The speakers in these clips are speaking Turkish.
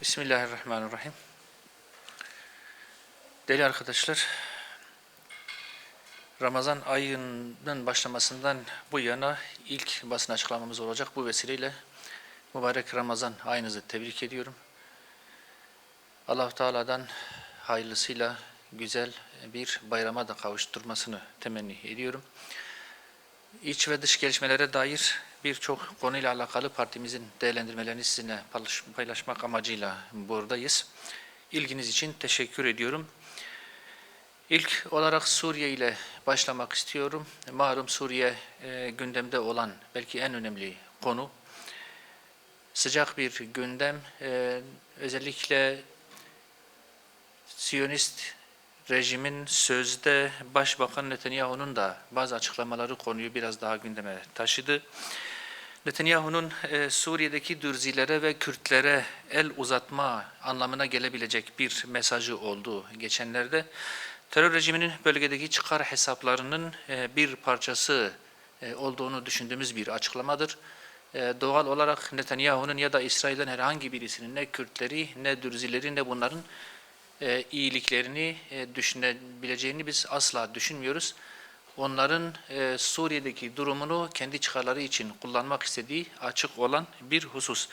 Bismillahirrahmanirrahim. Değerli arkadaşlar, Ramazan ayının başlamasından bu yana ilk basın açıklamamız olacak. Bu vesileyle mübarek Ramazan ayınızı tebrik ediyorum. Allah-u Teala'dan hayırlısıyla güzel bir bayrama da kavuşturmasını temenni ediyorum. İç ve dış gelişmelere dair birçok konuyla alakalı partimizin değerlendirmelerini sizinle paylaşmak amacıyla buradayız. İlginiz için teşekkür ediyorum. İlk olarak Suriye ile başlamak istiyorum. Malum Suriye gündemde olan belki en önemli konu. Sıcak bir gündem. Özellikle Siyonist rejimin sözde Başbakan Netanyahu'nun da bazı açıklamaları konuyu biraz daha gündeme taşıdı. Netanyahu'nun Suriye'deki Dürzilere ve Kürtlere el uzatma anlamına gelebilecek bir mesajı oldu geçenlerde. Terör rejiminin bölgedeki çıkar hesaplarının bir parçası olduğunu düşündüğümüz bir açıklamadır. Doğal olarak Netanyahu'nun ya da İsrail'den herhangi birisinin ne Kürtleri ne Dürzileri ne bunların iyiliklerini düşünebileceğini biz asla düşünmüyoruz. Onların Suriye'deki durumunu kendi çıkarları için kullanmak istediği açık olan bir husus.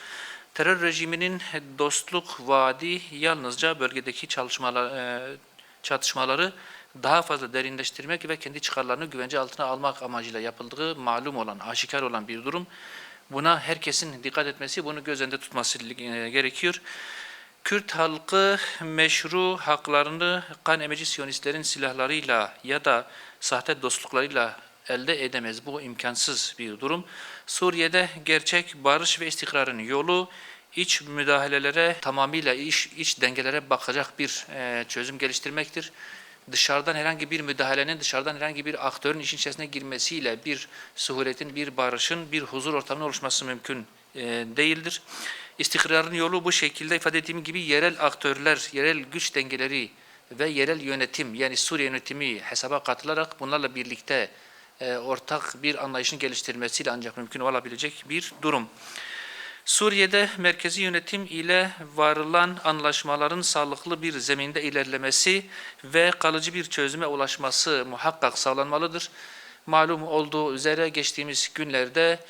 Terör rejiminin dostluk vaadi yalnızca bölgedeki çatışmaları daha fazla derinleştirmek ve kendi çıkarlarını güvence altına almak amacıyla yapıldığı malum olan, aşikar olan bir durum. Buna herkesin dikkat etmesi, bunu göz önünde tutması gerekiyor. Kürt halkı meşru haklarını kan emici Siyonistlerin silahlarıyla ya da sahte dostluklarıyla elde edemez. Bu imkansız bir durum. Suriye'de gerçek barış ve istikrarın yolu iç müdahalelere tamamıyla iç dengelere bakacak bir çözüm geliştirmektir. Dışarıdan herhangi bir müdahalenin, dışarıdan herhangi bir aktörün işin içerisine girmesiyle bir suhuletin, bir barışın, bir huzur ortamının oluşması mümkün değildir. İstikrarın yolu bu şekilde ifade ettiğim gibi yerel aktörler, yerel güç dengeleri ve yerel yönetim yani Suriye yönetimi hesaba katılarak bunlarla birlikte ortak bir anlayışın geliştirilmesiyle ancak mümkün olabilecek bir durum. Suriye'de merkezi yönetim ile varılan anlaşmaların sağlıklı bir zeminde ilerlemesi ve kalıcı bir çözüme ulaşması muhakkak sağlanmalıdır. Malum olduğu üzere geçtiğimiz günlerde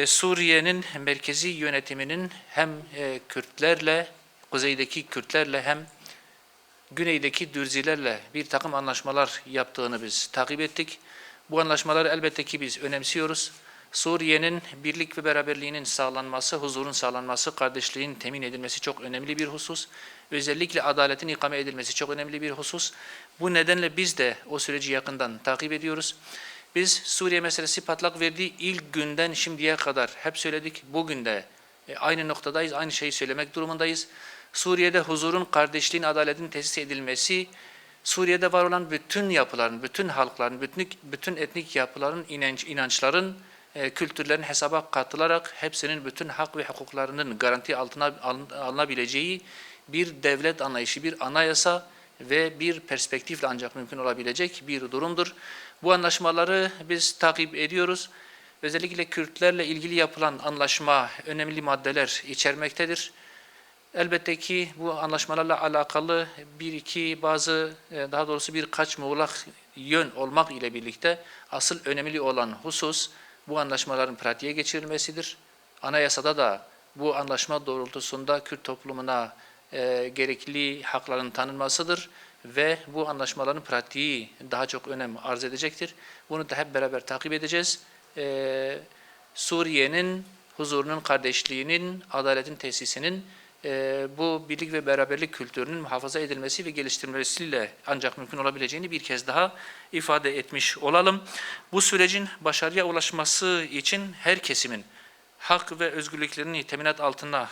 Suriye'nin merkezi yönetiminin hem Kürtlerle, kuzeydeki Kürtlerle hem güneydeki Dürzilerle bir takım anlaşmalar yaptığını biz takip ettik. Bu anlaşmaları elbette ki biz önemsiyoruz. Suriye'nin birlik ve beraberliğinin sağlanması, huzurun sağlanması, kardeşliğin temin edilmesi çok önemli bir husus. Özellikle adaletin ikame edilmesi çok önemli bir husus. Bu nedenle biz de o süreci yakından takip ediyoruz. Biz Suriye meselesi patlak verdiği ilk günden şimdiye kadar hep söyledik. Bugün de aynı noktadayız, aynı şeyi söylemek durumundayız. Suriye'de huzurun, kardeşliğin, adaletin tesis edilmesi, Suriye'de var olan bütün yapıların, bütün halkların, bütün etnik yapıların, inançların, kültürlerin hesaba katılarak hepsinin bütün hak ve hukuklarının garanti altına alınabileceği bir devlet anlayışı, bir anayasa ve bir perspektifle ancak mümkün olabilecek bir durumdur. Bu anlaşmaları biz takip ediyoruz. Özellikle Kürtlerle ilgili yapılan anlaşma önemli maddeler içermektedir. Elbette ki bu anlaşmalarla alakalı daha doğrusu birkaç muğlak yön olmak ile birlikte asıl önemli olan husus bu anlaşmaların pratiğe geçirilmesidir. Anayasada da bu anlaşma doğrultusunda Kürt toplumuna gerekli hakların tanınmasıdır ve bu anlaşmaların pratiği daha çok önem arz edecektir. Bunu da hep beraber takip edeceğiz. Suriye'nin huzurunun, kardeşliğinin, adaletin tesisinin bu birlik ve beraberlik kültürünün muhafaza edilmesi ve geliştirilmesiyle ancak mümkün olabileceğini bir kez daha ifade etmiş olalım. Bu sürecin başarıya ulaşması için her kesimin hak ve özgürlüklerini teminat altına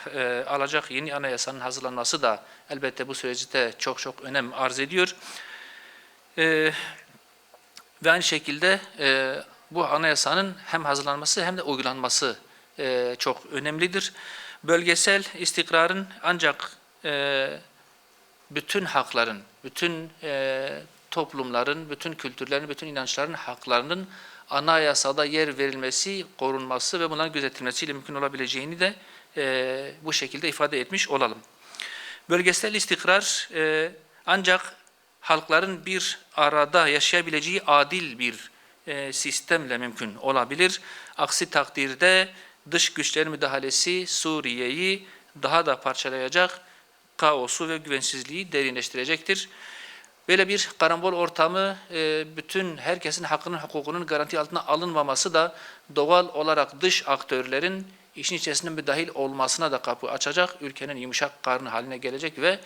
alacak yeni anayasanın hazırlanması da elbette bu süreçte çok önem arz ediyor. Ve aynı şekilde bu anayasanın hem hazırlanması hem de uygulanması çok önemlidir. Bölgesel istikrarın ancak bütün hakların, bütün toplumların, bütün kültürlerin, bütün inançların haklarının anayasada yer verilmesi, korunması ve bunların gözetilmesiyle mümkün olabileceğini de bu şekilde ifade etmiş olalım. Bölgesel istikrar ancak halkların bir arada yaşayabileceği adil bir sistemle mümkün olabilir. Aksi takdirde dış güçlerin müdahalesi Suriye'yi daha da parçalayacak, kaosu ve güvensizliği derinleştirecektir. Böyle bir karambol ortamı, bütün herkesin hakkının, hukukunun garanti altına alınmaması da doğal olarak dış aktörlerin işin içerisinde müdahil olmasına da kapı açacak, ülkenin yumuşak karnı haline gelecek ve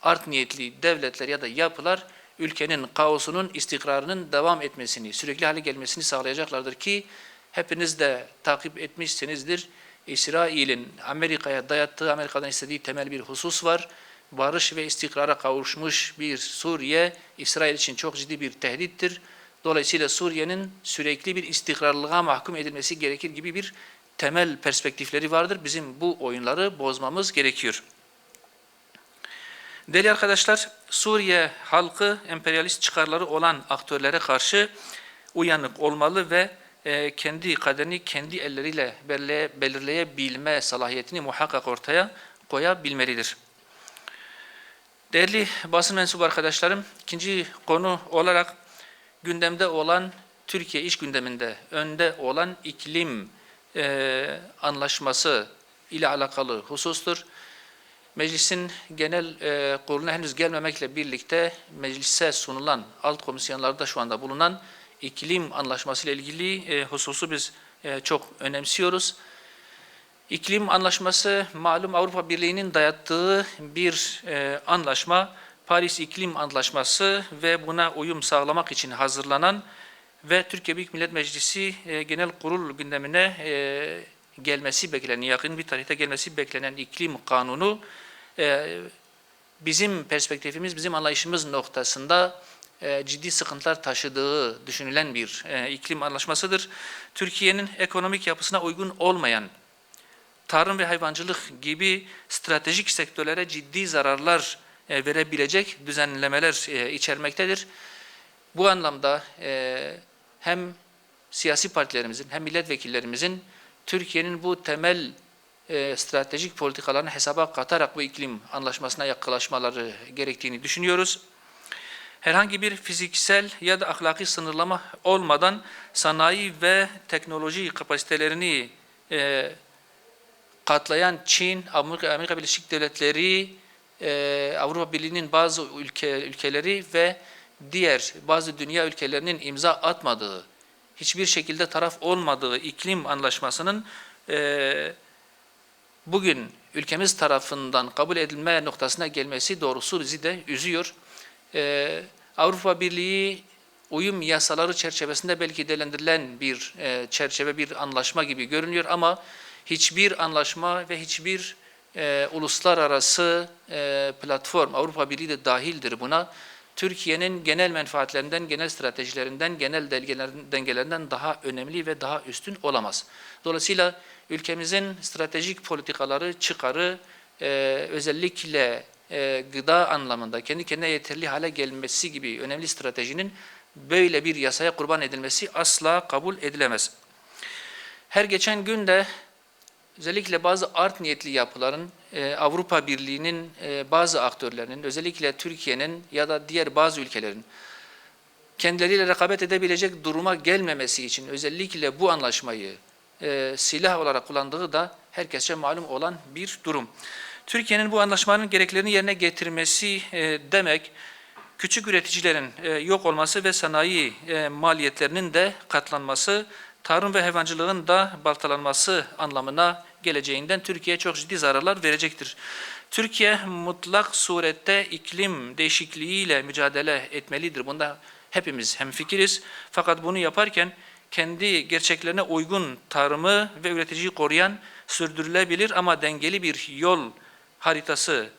art niyetli devletler ya da yapılar ülkenin kaosunun, istikrarının devam etmesini, sürekli hale gelmesini sağlayacaklardır ki hepiniz de takip etmişsinizdir. İsrail'in Amerika'ya dayattığı, Amerika'dan istediği temel bir husus var. Barış ve istikrara kavuşmuş bir Suriye, İsrail için çok ciddi bir tehdittir. Dolayısıyla Suriye'nin sürekli bir istikrarlılığa mahkum edilmesi gerekir gibi bir temel perspektifleri vardır. Bizim bu oyunları bozmamız gerekiyor. Değerli arkadaşlar, Suriye halkı emperyalist çıkarları olan aktörlere karşı uyanık olmalı ve kendi kaderini kendi elleriyle belirleyebilme salahiyetini muhakkak ortaya koyabilmelidir. Değerli basın mensubu arkadaşlarım, ikinci konu olarak gündemde olan, Türkiye iş gündeminde önde olan iklim anlaşması ile alakalı husustur. Meclisin genel kuruluna henüz gelmemekle birlikte meclise sunulan, alt komisyonlarda şu anda bulunan iklim anlaşması ile ilgili hususu biz çok önemsiyoruz. İklim anlaşması malum Avrupa Birliği'nin dayattığı bir anlaşma, Paris İklim Antlaşması ve buna uyum sağlamak için hazırlanan ve Türkiye Büyük Millet Meclisi Genel Kurul gündemine gelmesi beklenen, yakın bir tarihte gelmesi beklenen iklim kanunu bizim perspektifimiz, bizim anlayışımız noktasında ciddi sıkıntılar taşıdığı düşünülen bir iklim anlaşmasıdır. Türkiye'nin ekonomik yapısına uygun olmayan tarım ve hayvancılık gibi stratejik sektörlere ciddi zararlar verebilecek düzenlemeler içermektedir. Bu anlamda hem siyasi partilerimizin hem milletvekillerimizin Türkiye'nin bu temel stratejik politikalarını hesaba katarak bu iklim anlaşmasına yaklaşmaları gerektiğini düşünüyoruz. Herhangi bir fiziksel ya da ahlaki sınırlama olmadan sanayi ve teknoloji kapasitelerini katlayan Çin, Amerika Birleşik Devletleri, Avrupa Birliği'nin bazı ülkeleri ve diğer bazı dünya ülkelerinin imza atmadığı, hiçbir şekilde taraf olmadığı iklim anlaşmasının bugün ülkemiz tarafından kabul edilme noktasına gelmesi doğrusu bizi de üzüyor. Avrupa Birliği uyum yasaları çerçevesinde belki değerlendirilen bir çerçeve, bir anlaşma gibi görünüyor ama hiçbir anlaşma ve hiçbir uluslararası platform, Avrupa Birliği de dahildir buna, Türkiye'nin genel menfaatlerinden, genel stratejilerinden, genel dengelerinden daha önemli ve daha üstün olamaz. Dolayısıyla ülkemizin stratejik politikaları, çıkarı, özellikle gıda anlamında kendi kendine yeterli hale gelmesi gibi önemli stratejinin böyle bir yasaya kurban edilmesi asla kabul edilemez. Her geçen gün de özellikle bazı art niyetli yapıların, Avrupa Birliği'nin bazı aktörlerinin, özellikle Türkiye'nin ya da diğer bazı ülkelerin kendileriyle rekabet edebilecek duruma gelmemesi için özellikle bu anlaşmayı silah olarak kullandığı da herkesçe malum olan bir durum. Türkiye'nin bu anlaşmanın gereklerini yerine getirmesi demek, küçük üreticilerin yok olması ve sanayi maliyetlerinin de katlanması, tarım ve hayvancılığın da baltalanması anlamına geleceğinden Türkiye'ye çok ciddi zararlar verecektir. Türkiye mutlak surette iklim değişikliğiyle mücadele etmelidir. Bunda hepimiz hemfikiriz. Fakat bunu yaparken kendi gerçeklerine uygun tarımı ve üreticiyi koruyan sürdürülebilir ama dengeli bir yol haritası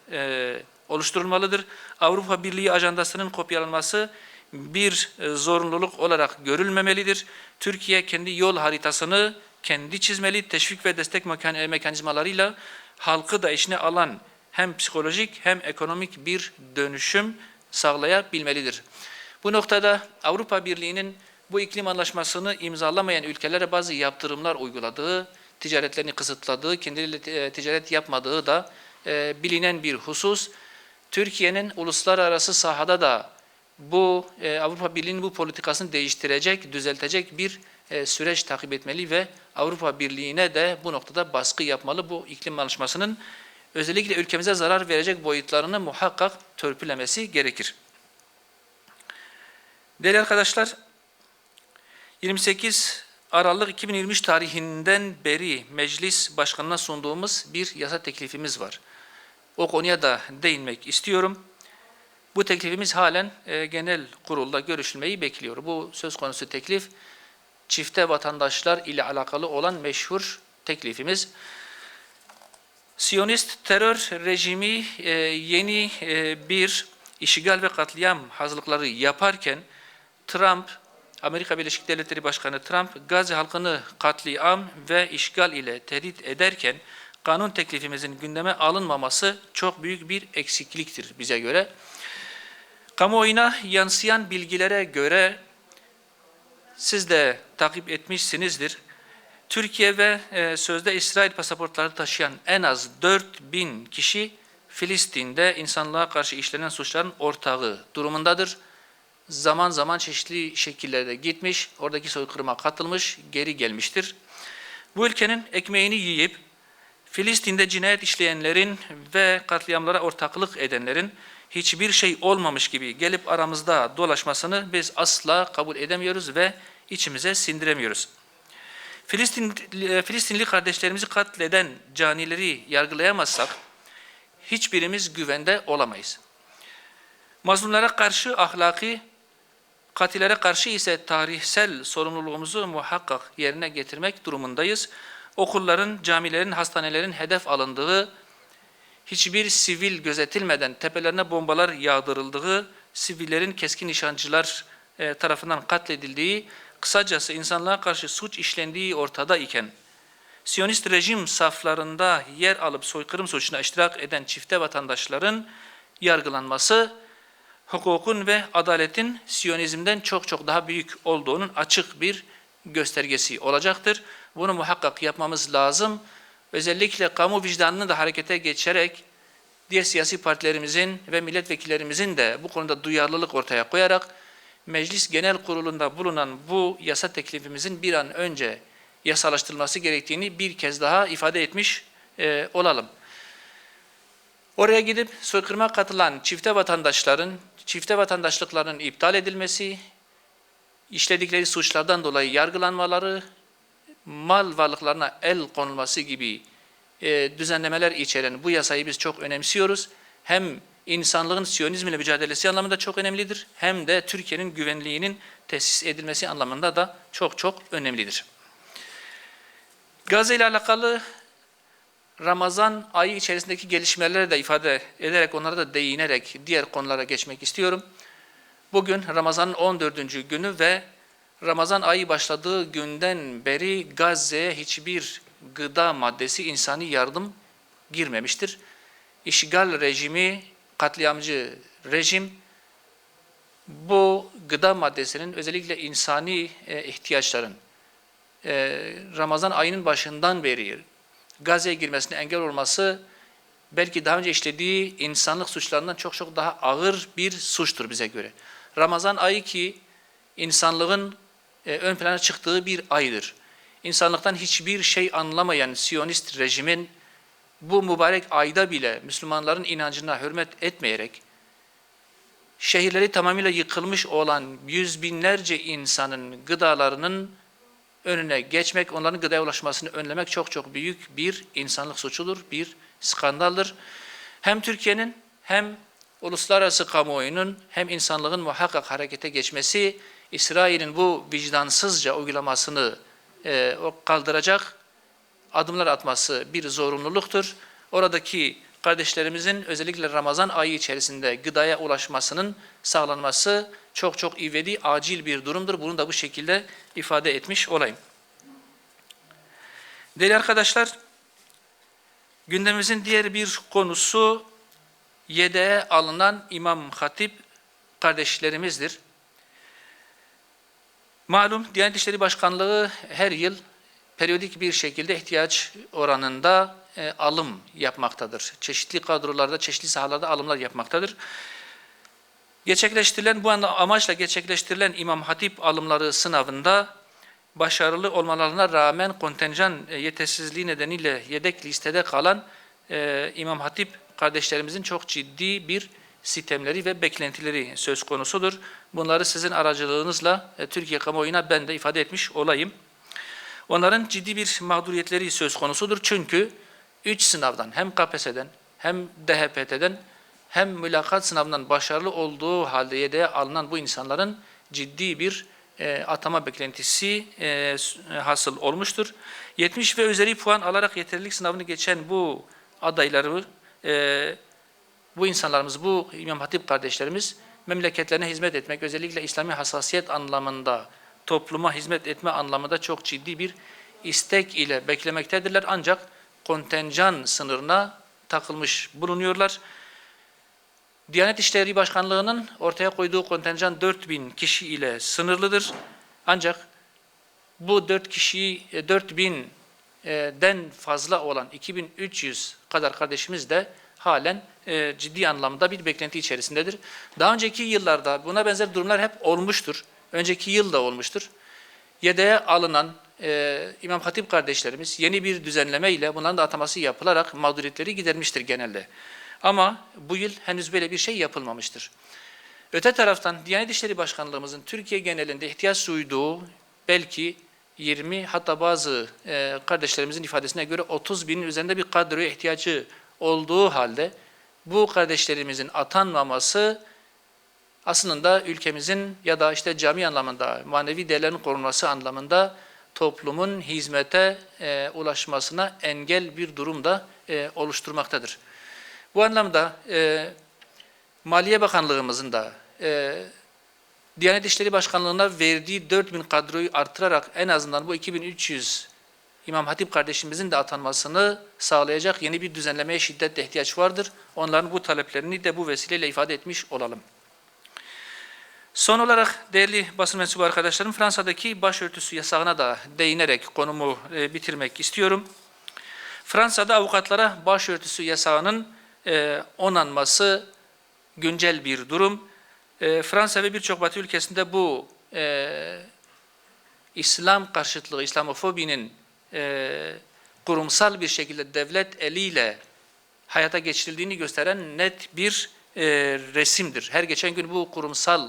oluşturulmalıdır. Avrupa Birliği ajandasının kopyalanması bir zorunluluk olarak görülmemelidir. Türkiye kendi yol haritasını kendi çizmeli, teşvik ve destek mekanizmalarıyla halkı da içine alan hem psikolojik hem ekonomik bir dönüşüm sağlayabilmelidir. Bu noktada Avrupa Birliği'nin bu iklim anlaşmasını imzalamayan ülkelere bazı yaptırımlar uyguladığı, ticaretlerini kısıtladığı, kendileriyle ticaret yapmadığı da bilinen bir husus. Türkiye'nin uluslararası sahada da bu Avrupa Birliği'nin bu politikasını değiştirecek, düzeltecek bir süreç takip etmeli ve Avrupa Birliği'ne de bu noktada baskı yapmalı. Bu iklim anlaşmasının özellikle ülkemize zarar verecek boyutlarını muhakkak törpülemesi gerekir. Değerli arkadaşlar, 28 Aralık 2023 tarihinden beri Meclis Başkanı'na sunduğumuz bir yasa teklifimiz var. O konuya da değinmek istiyorum. Bu teklifimiz halen genel kurulda görüşülmeyi bekliyor. Bu söz konusu teklif, çifte vatandaşlar ile alakalı olan meşhur teklifimiz. Siyonist terör rejimi yeni bir işgal ve katliam hazırlıkları yaparken Trump, Amerika Birleşik Devletleri Başkanı Trump, Gazze halkını katliam ve işgal ile tehdit ederken kanun teklifimizin gündeme alınmaması çok büyük bir eksikliktir bize göre. Kamuoyuna yansıyan bilgilere göre siz de takip etmişsinizdir. Türkiye ve sözde İsrail pasaportları taşıyan en az 4000 kişi Filistin'de insanlığa karşı işlenen suçların ortağı durumundadır. Zaman zaman çeşitli şekillerde gitmiş, oradaki soykırıma katılmış, geri gelmiştir. Bu ülkenin ekmeğini yiyip Filistin'de cinayet işleyenlerin ve katliamlara ortaklık edenlerin hiçbir şey olmamış gibi gelip aramızda dolaşmasını biz asla kabul edemiyoruz ve içimize sindiremiyoruz. Filistinli kardeşlerimizi katleden canileri yargılayamazsak hiçbirimiz güvende olamayız. Mazlumlara karşı ahlaki, katillere karşı ise tarihsel sorumluluğumuzu muhakkak yerine getirmek durumundayız. Okulların, camilerin, hastanelerin hedef alındığı, hiçbir sivil gözetilmeden tepelerine bombalar yağdırıldığı, sivillerin keskin nişancılar tarafından katledildiği, kısacası insanlığa karşı suç işlendiği ortada iken, Siyonist rejim saflarında yer alıp soykırım suçuna iştirak eden çifte vatandaşların yargılanması, hukukun ve adaletin Siyonizmden çok çok daha büyük olduğunun açık bir göstergesi olacaktır. Bunu muhakkak yapmamız lazım. Özellikle kamu vicdanını da harekete geçerek diğer siyasi partilerimizin ve milletvekillerimizin de bu konuda duyarlılık ortaya koyarak Meclis Genel Kurulu'nda bulunan bu yasa teklifimizin bir an önce yasalaştırılması gerektiğini bir kez daha ifade etmiş olalım. Oraya gidip soykırıma katılan çifte vatandaşların, çifte vatandaşlıklarının iptal edilmesi, işledikleri suçlardan dolayı yargılanmaları, mal varlıklarına el konulması gibi düzenlemeler içeren bu yasayı biz çok önemsiyoruz. Hem insanlığın Siyonizmle mücadelesi anlamında çok önemlidir, hem de Türkiye'nin güvenliğinin tesis edilmesi anlamında da çok çok önemlidir. Gazze ile alakalı Ramazan ayı içerisindeki gelişmeleri de ifade ederek, onlara da değinerek diğer konulara geçmek istiyorum. Bugün Ramazan'ın 14. günü ve Ramazan ayı başladığı günden beri Gazze'ye hiçbir gıda maddesi, insani yardım girmemiştir. İşgal rejimi, katliamcı rejim bu gıda maddesinin özellikle insani ihtiyaçların Ramazan ayının başından beri Gazze'ye girmesine engel olması belki daha önce işlediği insanlık suçlarından çok çok daha ağır bir suçtur bize göre. Ramazan ayı ki insanlığın ön plana çıktığı bir aydır. İnsanlıktan hiçbir şey anlamayan Siyonist rejimin bu mübarek ayda bile Müslümanların inancına hürmet etmeyerek şehirleri tamamıyla yıkılmış olan yüz binlerce insanın gıdalarının önüne geçmek, onların gıdaya ulaşmasını önlemek çok çok büyük bir insanlık suçudur, bir skandaldır. Hem Türkiye'nin hem uluslararası kamuoyunun hem insanlığın muhakkak harekete geçmesi, İsrail'in bu vicdansızca uygulamasını kaldıracak adımlar atması bir zorunluluktur. Oradaki kardeşlerimizin özellikle Ramazan ayı içerisinde gıdaya ulaşmasının sağlanması çok çok ivedi, acil bir durumdur. Bunu da bu şekilde ifade etmiş olayım. Değerli arkadaşlar, gündemimizin diğer bir konusu yedeğe alınan imam hatip kardeşlerimizdir. Malum Diyanet İşleri Başkanlığı her yıl periyodik bir şekilde ihtiyaç oranında alım yapmaktadır. Çeşitli kadrolarda, çeşitli sahalarda alımlar yapmaktadır. Bu amaçla gerçekleştirilen İmam Hatip alımları sınavında başarılı olmalarına rağmen kontenjan yetersizliği nedeniyle yedek listede kalan İmam Hatip kardeşlerimizin çok ciddi bir sistemleri ve beklentileri söz konusudur. Bunları sizin aracılığınızla Türkiye kamuoyuna ben de ifade etmiş olayım. Onların ciddi bir mağduriyetleri söz konusudur. Çünkü 3 sınavdan hem KPSS'den hem DHPT'den hem mülakat sınavından başarılı olduğu halde yedeğe alınan bu insanların ciddi bir atama beklentisi hasıl olmuştur. 70 ve üzeri puan alarak yeterlilik sınavını geçen bu adayları, bu insanlarımız, bu İmam Hatip kardeşlerimiz memleketlerine hizmet etmek, özellikle İslami hassasiyet anlamında, topluma hizmet etme anlamında çok ciddi bir istek ile beklemektedirler. Ancak kontenjan sınırına takılmış bulunuyorlar. Diyanet İşleri Başkanlığı'nın ortaya koyduğu kontenjan 4000 kişi ile sınırlıdır. Ancak bu 4000'den fazla olan 2300 kadar kardeşimiz de halen ciddi anlamda bir beklenti içerisindedir. Daha önceki yıllarda buna benzer durumlar hep olmuştur. Önceki yıl da olmuştur. Yedeğe alınan İmam Hatip kardeşlerimiz yeni bir düzenleme ile bunların da ataması yapılarak mağduriyetleri gidermiştir genelde. Ama bu yıl henüz böyle bir şey yapılmamıştır. Öte taraftan Diyanet İşleri Başkanlığımızın Türkiye genelinde ihtiyaç duyduğu belki 20 hatta bazı kardeşlerimizin ifadesine göre 30 binin üzerinde bir kadroya ihtiyacı olduğu halde bu kardeşlerimizin atanmaması aslında ülkemizin ya da işte cami anlamında, manevi değerlerin korunması anlamında toplumun hizmete ulaşmasına engel bir durum da oluşturmaktadır. Bu anlamda Maliye Bakanlığımızın da Diyanet İşleri Başkanlığı'na verdiği 4000 kadroyu artırarak en azından bu 2300 İmam Hatip kardeşimizin de atanmasını sağlayacak yeni bir düzenlemeye şiddetle ihtiyaç vardır. Onların bu taleplerini de bu vesileyle ifade etmiş olalım. Son olarak değerli basın mensubu arkadaşlarım, Fransa'daki başörtüsü yasağına da değinerek konumu bitirmek istiyorum. Fransa'da avukatlara başörtüsü yasağının onanması güncel bir durum. Fransa ve birçok Batı ülkesinde bu İslam karşıtlığı, İslamofobinin kurumsal bir şekilde devlet eliyle hayata geçirildiğini gösteren net bir resimdir. Her geçen gün bu kurumsal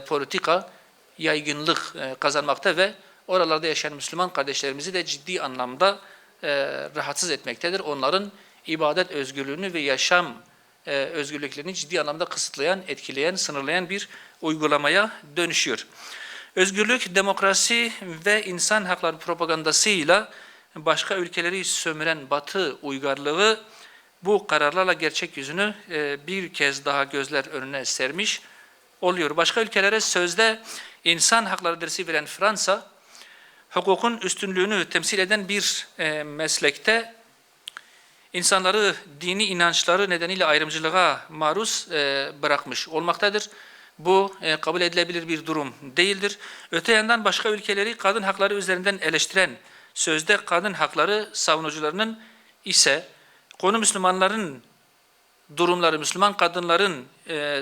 politika yaygınlık kazanmakta ve oralarda yaşayan Müslüman kardeşlerimizi de ciddi anlamda rahatsız etmektedir. Onların ibadet özgürlüğünü ve yaşam özgürlüklerini ciddi anlamda kısıtlayan, etkileyen, sınırlayan bir uygulamaya dönüşüyor. Özgürlük, demokrasi ve insan hakları propagandasıyla başka ülkeleri sömüren Batı uygarlığı bu kararlarla gerçek yüzünü bir kez daha gözler önüne sermiş oluyor. Başka ülkelere sözde insan hakları dersi veren Fransa, hukukun üstünlüğünü temsil eden bir meslekte insanları dini inançları nedeniyle ayrımcılığa maruz bırakmış olmaktadır. Bu kabul edilebilir bir durum değildir. Öte yandan başka ülkeleri kadın hakları üzerinden eleştiren sözde kadın hakları savunucularının ise konu Müslümanların durumları, Müslüman kadınların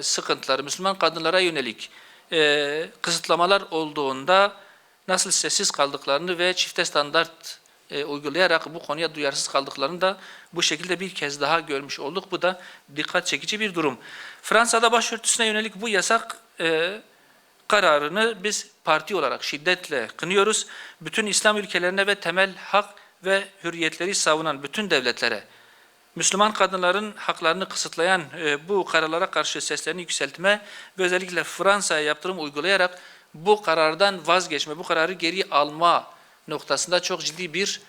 sıkıntıları, Müslüman kadınlara yönelik kısıtlamalar olduğunda nasıl sessiz kaldıklarını ve çifte standart uygulayarak bu konuya duyarsız kaldıklarını da bu şekilde bir kez daha görmüş olduk. Bu da dikkat çekici bir durum. Fransa'da başörtüsüne yönelik bu yasak kararını biz parti olarak şiddetle kınıyoruz. Bütün İslam ülkelerine ve temel hak ve hürriyetleri savunan bütün devletlere, Müslüman kadınların haklarını kısıtlayan bu kararlara karşı seslerini yükseltme ve özellikle Fransa'ya yaptırım uygulayarak bu karardan vazgeçme, bu kararı geri alma noktasında çok ciddi bir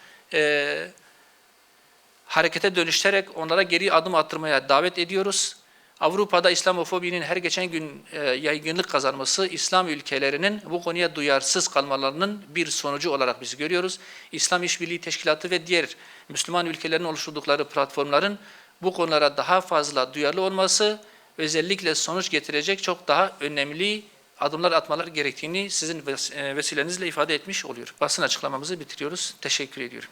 harekete dönüşterek onlara geri adım attırmaya davet ediyoruz. Avrupa'da İslamofobinin her geçen gün yaygınlık kazanması, İslam ülkelerinin bu konuya duyarsız kalmalarının bir sonucu olarak biz görüyoruz. İslam İşbirliği Teşkilatı ve diğer Müslüman ülkelerin oluşturdukları platformların bu konulara daha fazla duyarlı olması, özellikle sonuç getirecek çok daha önemli adımlar atmaları gerektiğini sizin vesilenizle ifade etmiş oluyor. Basın açıklamamızı bitiriyoruz. Teşekkür ediyorum.